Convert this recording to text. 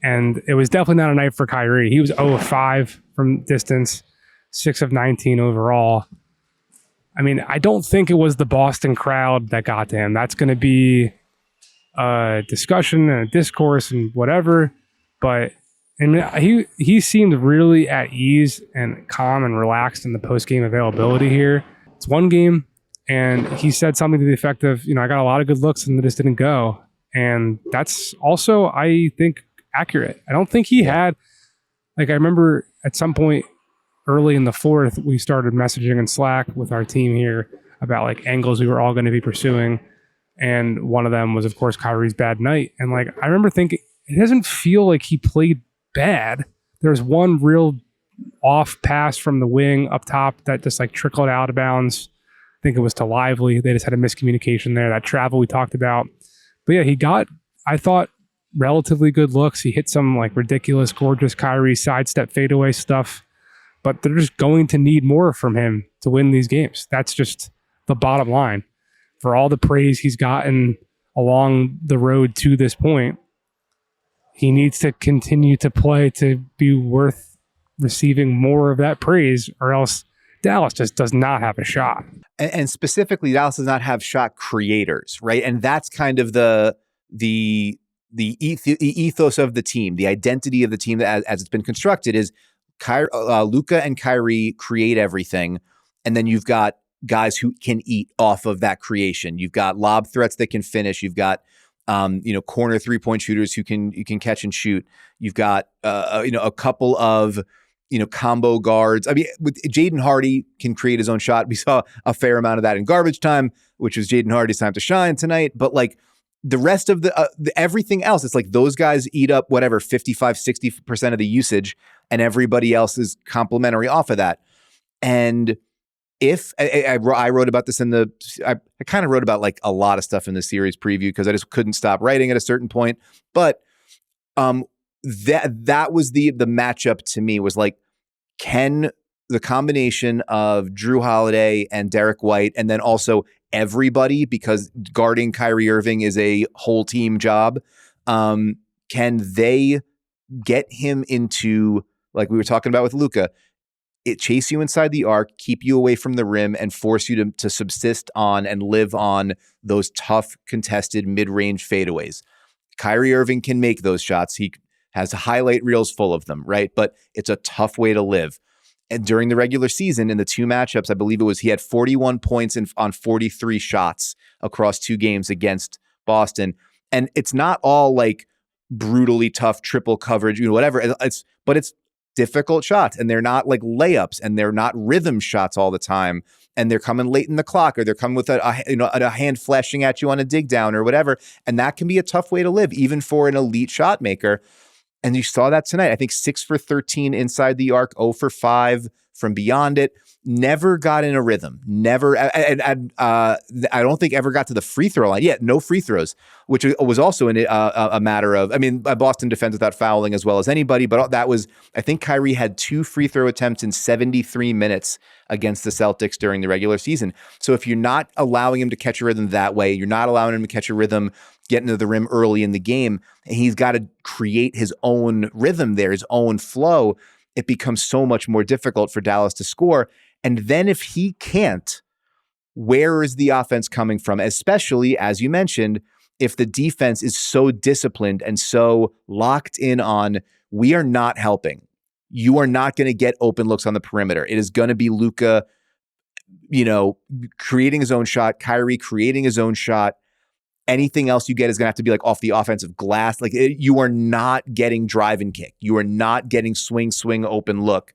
And it was definitely not a night for Kyrie. He was 0 of 5 from distance, 6 of 19 overall. I mean, I don't think it was the Boston crowd that got to him. That's going to be a discussion and a discourse and whatever. But I mean, he seemed really at ease and calm and relaxed in the post-game availability here. It's one game, and he said something to the effect of, I got a lot of good looks and they just didn't go. And that's also, I think, accurate. I don't think he had, I remember at some point early in the fourth, we started messaging in Slack with our team here about angles we were all going to be pursuing. And one of them was, of course, Kyrie's bad night. And I remember thinking, it doesn't feel like he played bad. There's one real off pass from the wing up top that just trickled out of bounds. I think it was to Lively. They just had a miscommunication there. That travel we talked about. But yeah, he got, I thought, relatively good looks. He hit some ridiculous, gorgeous Kyrie sidestep fadeaway stuff. But they're just going to need more from him to win these games. That's just the bottom line. For all the praise he's gotten along the road to this point, he needs to continue to play to be worth receiving more of that praise, or else Dallas just does not have a shot. And specifically, Dallas does not have shot creators, right? And that's kind of the ethos of the team, the identity of the team as it's been constructed is Luka and Kyrie create everything, and then you've got guys who can eat off of that creation. You've got lob threats that can finish. You've got corner 3-point shooters who can catch and shoot. You've got a couple of combo guards. I mean, with Jaden Hardy can create his own shot. We saw a fair amount of that in garbage time, which was Jaden Hardy's time to shine tonight. But the rest of the everything else, it's those guys eat up whatever 55-60% of the usage, and everybody else is complimentary off of that. And if I wrote about this I kind of wrote about a lot of stuff in the series preview because I just couldn't stop writing at a certain point. But that was the matchup to me was can the combination of Drew Holiday and Derek White, and then also everybody, because guarding Kyrie Irving is a whole team job, can they get him into, we were talking about with Luka, chase you inside the arc, keep you away from the rim, and force you to subsist on and live on those tough, contested mid-range fadeaways. Kyrie Irving can make those shots. He has highlight reels full of them, right? But it's a tough way to live. And during the regular season, in the two matchups, I believe he had 41 points on 43 shots across 2 games against Boston. And it's not all brutally tough triple coverage, whatever. But it's difficult shots, and they're not layups, and they're not rhythm shots all the time, and they're coming late in the clock, or they're coming with a hand flashing at you on a dig down or whatever, and that can be a tough way to live, even for an elite shot maker. And you saw that tonight. I think 6 for 13 inside the arc, 0 for 5 from beyond it. Never got in a rhythm. Never. And I don't think ever got to the free throw line. Yeah, no free throws, which was also a matter of, Boston defends without fouling as well as anybody, but that was, I think Kyrie had 2 free throw attempts in 73 minutes against the Celtics during the regular season. So if you're not allowing him to catch a rhythm that way, you're not allowing him to catch a rhythm getting to the rim early in the game, and he's got to create his own rhythm there, his own flow, it becomes so much more difficult for Dallas to score. And then if he can't, where is the offense coming from? Especially, as you mentioned, if the defense is so disciplined and so locked in on, we are not helping. You are not going to get open looks on the perimeter. It is going to be Luka, creating his own shot, Kyrie creating his own shot. Anything else you get is going to have to be off the offensive glass. You are not getting drive and kick. You are not getting swing, open look.